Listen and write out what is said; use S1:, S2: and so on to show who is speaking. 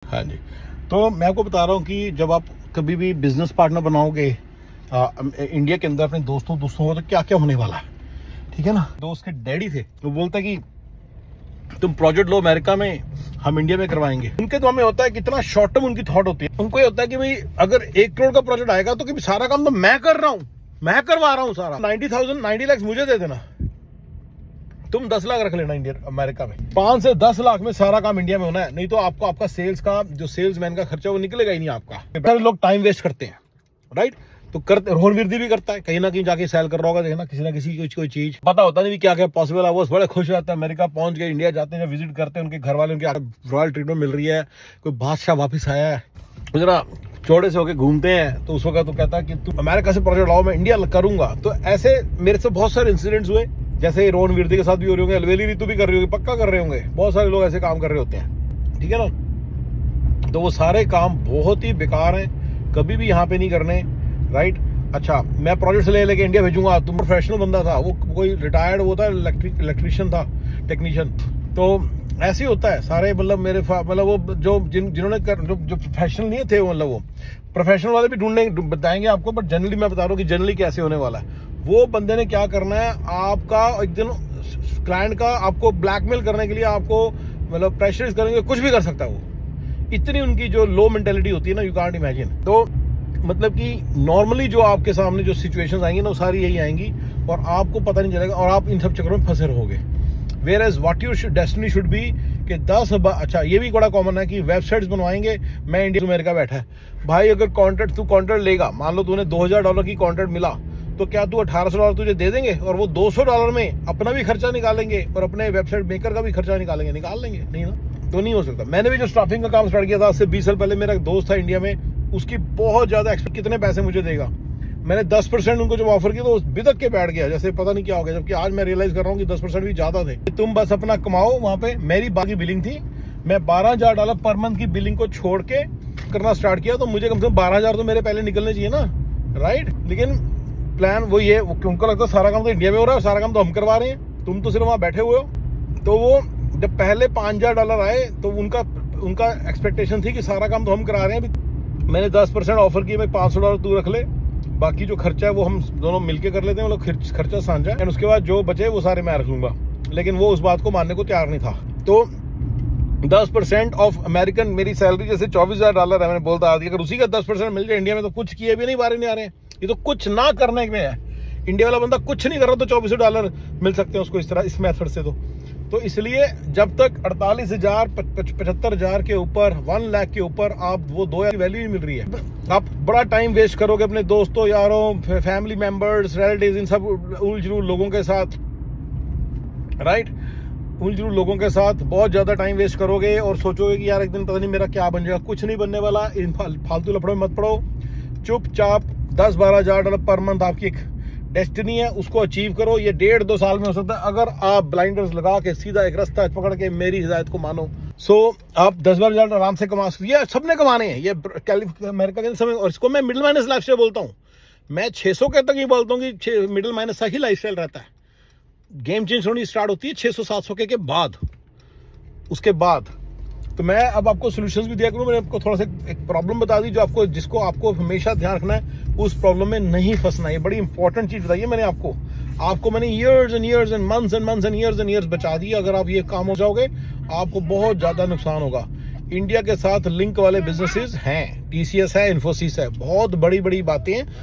S1: हाँ जी, तो मैं आपको बता रहा हूँ कि जब आप कभी भी बिजनेस पार्टनर बनाओगे इंडिया के अंदर अपने दोस्तों को, तो क्या क्या होने वाला है, ठीक है ना। दोस्त के डैडी थे, वो बोलता है कि तुम प्रोजेक्ट लो अमेरिका में, हम इंडिया में करवाएंगे। उनके तो हमें होता है कितना शॉर्ट टर्म उनकी थॉट होती है। उनको ये होता है कि भाई अगर 1 करोड़ का प्रोजेक्ट आएगा तो कि सारा काम तो मैं कर रहा हूँ, मैं करवा रहा हूँ सारा। 90 लाख मुझे दे देना, तुम 10 लाख रख लेना इंडिया अमेरिका में। 5 से 10 लाख में सारा काम इंडिया में होना है, नहीं तो आपको आपका सेल्स का जो सेल्समैन का खर्चा वो निकलेगा ही नहीं आपका। लोग टाइम वेस्ट करते हैं, राइट। तो करते, रोहन विरदी भी करता है, कहीं ना कहीं जाके सेल कर रहा होगा, देखना किसी ना किसी कोई चीज पता होता नहीं क्या क्या पॉसिबल है। वो बड़े खुश रहता है, अमेरिका पहुंच गए, इंडिया जाते हैं, जब विजिट करते हैं उनके घर वाले, उनके रॉयल ट्रीटमेंट मिल रही है, कोई बादशाह वापिस आया है, जरा चौड़े से होके घूमते हैं, तो उस वक्त तो कहता है कि तुम अमेरिका से प्रोजेक्ट लाओ, मैं इंडिया करूंगा। तो ऐसे मेरे से बहुत सारे इंसिडेंट्स हुए, जैसे रोहन विरदी के साथ भी हो रहे होंगे, अलवेली ऋतु भी कर रही होगी, पक्का कर रहे होंगे, बहुत सारे लोग ऐसे काम कर रहे होते हैं, ठीक है ना। तो वो सारे काम बहुत ही बेकार हैं, कभी भी यहाँ पे नहीं करने, राइट। अच्छा, मैं प्रोजेक्ट से लेके इंडिया भेजूंगा, तुम प्रोफेशनल बंदा था, वो कोई रिटायर्ड वो था, इलेक्ट्रिशियन था, टेक्नीशियन। तो ऐसे ही होता है सारे, मतलब मेरे मतलब वो जो जिन्होंने जो प्रोफेशनल नहीं थे, मतलब वो प्रोफेशनल वाले भी ढूंढने बताएंगे आपको, बट जनरली मैं बता रहा हूँ कि जनरली कैसे होने वाला है। वो बंदे ने क्या करना है, आपका एक दिन क्लाइंट का आपको ब्लैकमेल करने के लिए, आपको मतलब प्रेशराइज करेंगे, कुछ भी कर सकता है वो। इतनी उनकी जो लो मेंटेलिटी होती है ना, यू कांट इमेजिन। तो मतलब कि नॉर्मली जो आपके सामने जो सिचुएशंस आएंगी ना, वो सारी यही आएंगी और आपको पता नहीं चलेगा, और आप इन सब चक्करों में फंसे रहोगे। Whereas what your destiny should be कि 10 अच्छा, ये भी बड़ा कॉमन है कि वेबसाइट्स बनवाएंगे, मैं इंडिया अमेरिका बैठा है भाई, अगर तू कॉन्ट्रैक्ट लेगा, मान लो तूने $2000 की कॉन्ट्रैक्ट मिला, तो क्या तू $1800 तुझे दे देंगे, और वो $200 में अपना भी खर्चा निकालेंगे और अपने वेबसाइट मेकर का भी खर्चा निकाल लेंगे? नहीं ना, तो नहीं हो सकता। मैंने भी जो स्टाफिंग का काम स्टार्ट किया था आज से 20 साल पहले, मेरा एक दोस्त था इंडिया में, उसकी बहुत ज्यादा एक्सपेक्ट, कितने पैसे मुझे देगा, मैंने 10% उनको जब ऑफर किया तो बिदक के बैठ गया, जैसे पता नहीं क्या हो गया। जबकि आज मैं रियलाइज कर रहा हूँ कि 10% भी ज्यादा थे। तुम बस अपना कमाओ वहां पे। मेरी बाकी बिलिंग थी, मैं $12000 पर मंथ की बिलिंग को छोड़ के करना स्टार्ट किया, तो मुझे कम से कम 12000 तो मेरे पहले निकलने चाहिए ना, राइट। लेकिन प्लान वो ये, उनको लगता है सारा काम तो इंडिया में हो रहा है, सारा काम तो हम करवा रहे हैं, तुम तो सिर्फ वहां बैठे हुए हो। तो वो जब पहले $5000 आए तो उनका एक्सपेक्टेशन थी कि सारा काम तो हम करा रहे हैं। मैंने 10% ऑफर किए, मैं $500 तू रख ले, बाकी जो खर्चा है वो हम दोनों मिलके कर लेते हैं, मतलब खर्चा साझा है, उसके बाद जो बचे वो सारे मैं रख लूंगा। लेकिन वो उस बात को मानने को तैयार नहीं था। तो 10% ऑफ अमेरिकन, मेरी सैलरी जैसे $24000 है, मैंने बोलता अगर उसी का 10% मिल जाए इंडिया में, तो कुछ किए भी नहीं, बारे नहीं आ रहे हैं, ये तो कुछ ना करने में है। इंडिया वाला बंदा कुछ नहीं कर रहा तो $2400 मिल सकते हैं उसको इस तरह, इस मेथड से। तो इसलिए जब तक 48,000 75,000 के ऊपर, 1 लाख के ऊपर आप वो 2 की वैल्यू नहीं मिल रही है, आप बड़ा टाइम वेस्ट करोगे अपने दोस्तों, यारों, फैमिली मेंबर्स, रिलेटिव्स, इन सब उलझुल लोगों के साथ, राइट। उलझुल लोगों के साथ बहुत ज्यादा टाइम वेस्ट करोगे और सोचोगे कि यार एक दिन पता नहीं मेरा क्या बन जाएगा। कुछ नहीं बनने वाला, इन फालतू लफड़ों में मत पड़ो। चुपचाप $10-12,000 पर मंथ आपकी एक डेस्टिनी है, उसको अचीव करो। ये 1.5-2 साल में हो सकता है, अगर आप ब्लाइंडर्स लगा के सीधा एक रास्ता पकड़ के मेरी हिदायत को मानो। आप 10-12,000 आराम से कमा सकते, ये सबने कमाने हैं, ये अमेरिका के समय। और इसको मैं मिडिल माइनस लाइफस्टाइल बोलता हूँ। मैं 600 के तक ही बोलता हूँ कि मिडिल माइनस सा ही लाइफस्टाइल रहता है। गेम चेंज होनी स्टार्ट होती है 600-700 के बाद, उसके बाद। तो मैं अब आपको सोल्यूशंस भी दिया करूँ। मैंने आपको थोड़ा सा एक प्रॉब्लम बता दी, जिसको आपको हमेशा ध्यान रखना है, उस प्रॉब्लम में नहीं फंसना है। ये बड़ी इंपॉर्टेंट चीज बताइए मैंने आपको मैंने years and years and months and years बचा दिए। अगर आप ये काम हो जाओगे, आपको बहुत ज्यादा नुकसान होगा। इंडिया के साथ लिंक वाले बिजनेसेस हैं, TCS है, इन्फोसिस है, बहुत बड़ी बातें हैं।